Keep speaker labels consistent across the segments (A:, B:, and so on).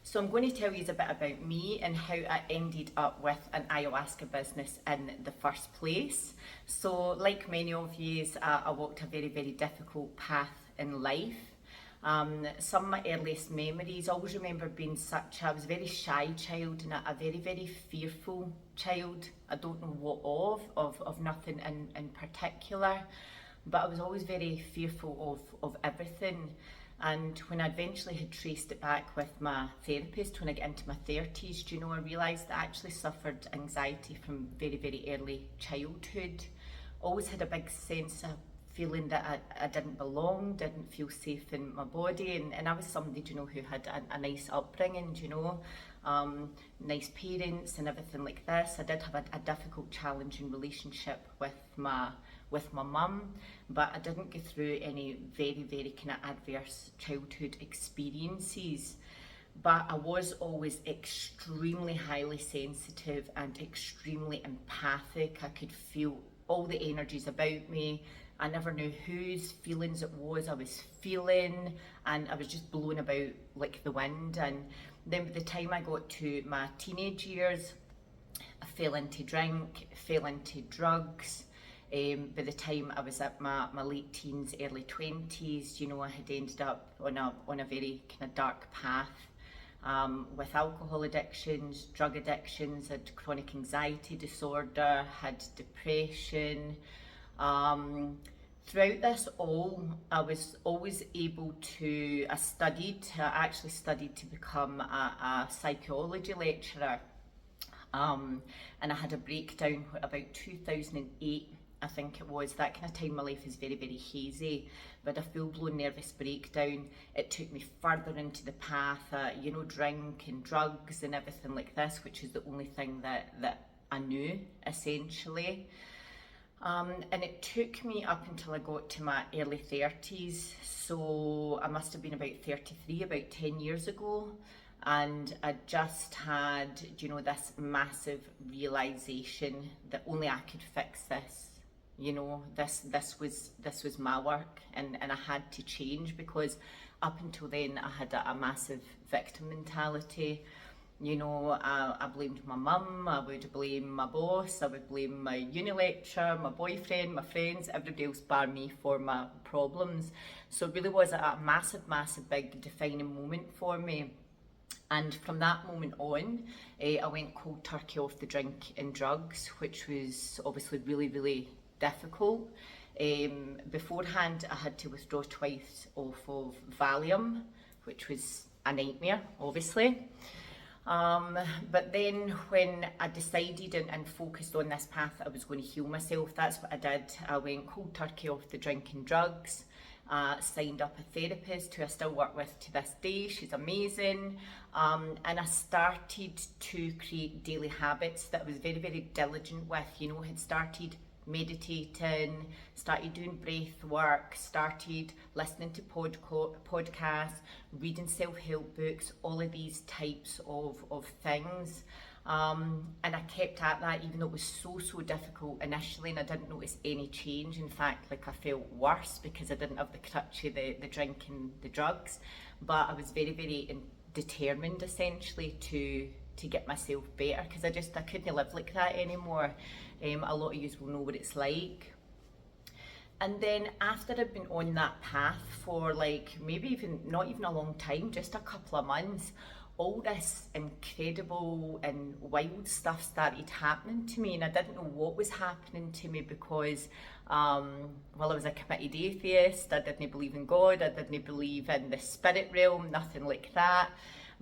A: So I'm going to tell you a bit about me and how I ended up with an ayahuasca business in the first place. So like many of you, I walked a very, very difficult path in life. Some of my earliest memories, I always remember being I was a very shy child and a very, very fearful child. I don't know what of nothing in particular, but I was always very fearful of everything. And when I eventually had traced it back with my therapist, when I got into my 30s, do you know, I realised that I actually suffered anxiety from very, very early childhood. Always had a big sense of feeling that I didn't belong, didn't feel safe in my body, and I was somebody, do you know, who had a nice upbringing, do you know, nice parents and everything like this. I did have a difficult, challenging relationship with my mum, but I didn't go through any very, very kind of adverse childhood experiences. But I was always extremely highly sensitive and extremely empathic. I could feel all the energies about me. I never knew whose feelings it was I was feeling, and I was just blown about like the wind. And then by the time I got to my teenage years, I fell into drink, fell into drugs. By the time I was at my late teens, early 20s, you know, I had ended up on a very kind of dark path with alcohol addictions, drug addictions, had chronic anxiety disorder, had depression. Throughout this all, I was always able to, I actually studied to become a psychology lecturer. And I had a breakdown about 2008, I think it was. That kind of time in my life is very, very hazy, but a full-blown nervous breakdown. It took me further into the path, you know, drink and drugs and everything like this, which is the only thing that I knew, essentially. And it took me up until I got to my early 30s, so I must have been about 33, about 10 years ago. And I just had, you know, this massive realization that only I could fix this. You know, this was my work, and I had to change, because up until then I had a massive victim mentality. You know, I blamed my mum, I would blame my boss, I would blame my uni lecturer, my boyfriend, my friends, everybody else bar me for my problems. So it really was a massive, massive big defining moment for me. And from that moment on, I went cold turkey off the drink and drugs, which was obviously really, really difficult. Beforehand, I had to withdraw twice off of Valium, which was a nightmare, obviously. But then when I decided and focused on this path that I was going to heal myself, that's what I did. I went cold turkey off the drink and drugs. Signed up a therapist who I still work with to this day. She's amazing. And I started to create daily habits that I was very, very diligent with. You know, had started meditating, started doing breath work, started listening to podcasts, reading self-help books, all of these types of things. And I kept at that, even though it was so difficult initially, and I didn't notice any change. In fact, like, I felt worse because I didn't have the crutch of the drink and the drugs. But I was very, very determined, essentially, to get myself better, because I couldn't live like that anymore. A lot of you will know what it's like. And then after I'd been on that path for like maybe not even a long time, just a couple of months, all this incredible and wild stuff started happening to me, and I didn't know what was happening to me, because I was a committed atheist. I didn't believe in God, I didn't believe in the spirit realm, nothing like that.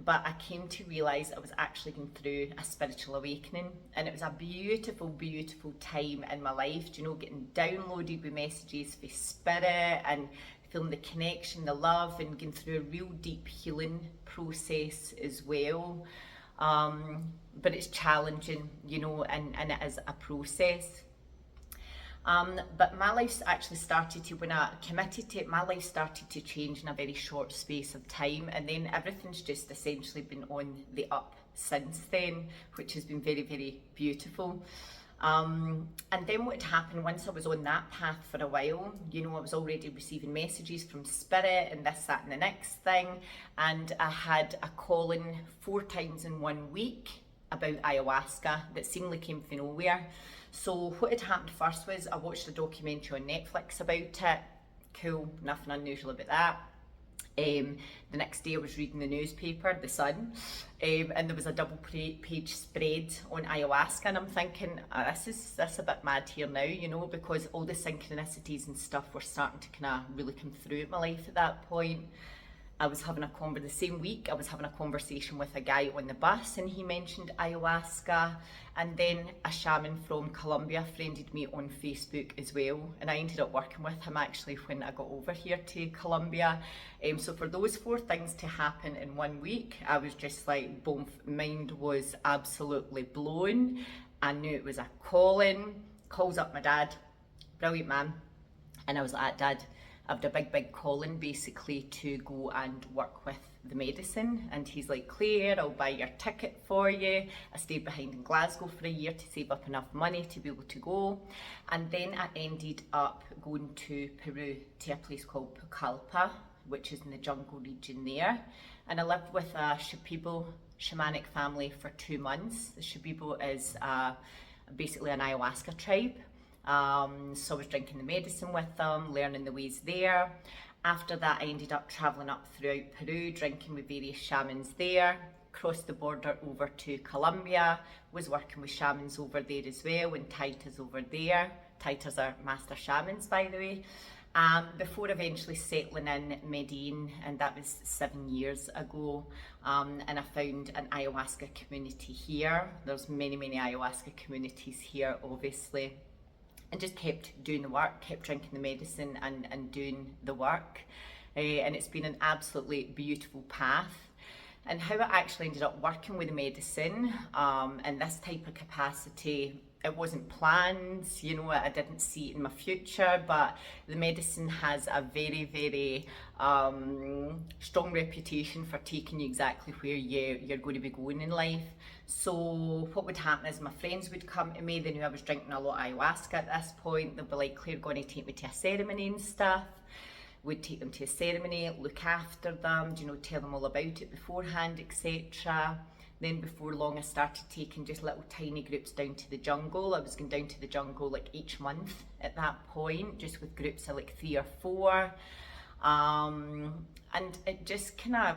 A: But I came to realise I was actually going through a spiritual awakening, and it was a beautiful, beautiful time in my life, you know, getting downloaded with messages for spirit and feeling the connection, the love, and going through a real deep healing process as well. But it's challenging, you know, and it is a process. But my life actually started to, when I committed to it, my life started to change in a very short space of time, and then everything's just essentially been on the up since then, which has been very, very beautiful. And then what happened once I was on that path for a while, you know, I was already receiving messages from Spirit and this, that, and the next thing. And I had a call in 4 times in 1 week about ayahuasca that seemingly came from nowhere. So what had happened first was I watched a documentary on Netflix about it. Cool, nothing unusual about that. The next day I was reading the newspaper, The Sun, and there was a double page spread on ayahuasca, and I'm thinking, this is a bit mad here now, you know, because all the synchronicities and stuff were starting to kind of really come through in my life at that point. I was having the same week I was having a conversation with a guy on the bus, and he mentioned ayahuasca, and then a shaman from Colombia friended me on Facebook as well, and I ended up working with him actually when I got over here to Colombia. So for those 4 things to happen in 1 week, I was just like, boom, mind was absolutely blown. I knew it was a calling. Calls up my dad, brilliant man, and I was like, Dad, I've had a big calling basically to go and work with the medicine. And he's like, Claire, I'll buy your ticket for you. I stayed behind in Glasgow for a year to save up enough money to be able to go. And then I ended up going to Peru, to a place called Pucallpa, which is in the jungle region there. And I lived with a Shipibo shamanic family for 2 months. The Shipibo is basically an ayahuasca tribe. So I was drinking the medicine with them, learning the ways there. After that, I ended up travelling up throughout Peru, drinking with various shamans there, crossed the border over to Colombia, was working with shamans over there as well, and taitas over there. Taitas are master shamans, by the way. Before eventually settling in Medellin, and that was 7 years ago, and I found an ayahuasca community here. There's many ayahuasca communities here, obviously. And just kept doing the work, kept drinking the medicine and doing the work. And it's been an absolutely beautiful path. And how I actually ended up working with the medicine in this type of capacity, it wasn't planned, you know, I didn't see it in my future, but the medicine has a very strong reputation for taking you exactly where you're going to be going in life. So what would happen is my friends would come to me, they knew I was drinking a lot of ayahuasca at this point, they'd be like, Claire, going to take me to a ceremony and stuff. Would take them to a ceremony, look after them, you know, tell them all about it beforehand, etc. Then before long I started taking just little tiny groups down to the jungle. I was going down to the jungle like each month at that point, just with groups of like 3 or 4. And it just kind of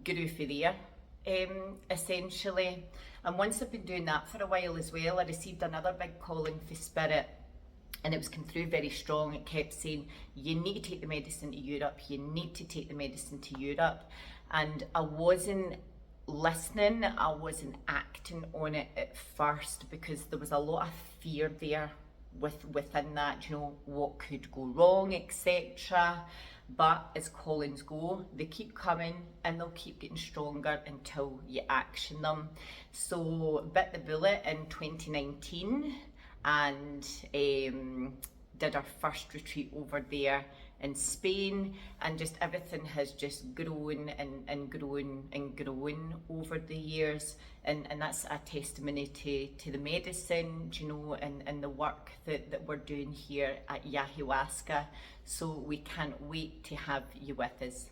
A: grew for there, essentially. And once I've been doing that for a while as well, I received another big calling for Spirit. And it was come through very strong. It kept saying, you need to take the medicine to Europe, you need to take the medicine to Europe. And I wasn't listening, I wasn't acting on it at first because there was a lot of fear there within that, you know, what could go wrong, etc. But as callings go, they keep coming and they'll keep getting stronger until you action them. So bit the bullet in 2019 and did our first retreat over there in Spain, and just everything has just grown and grown over the years, and that's a testimony to the medicine, you know, and the work that we're doing here at Yahuasca. So we can't wait to have you with us.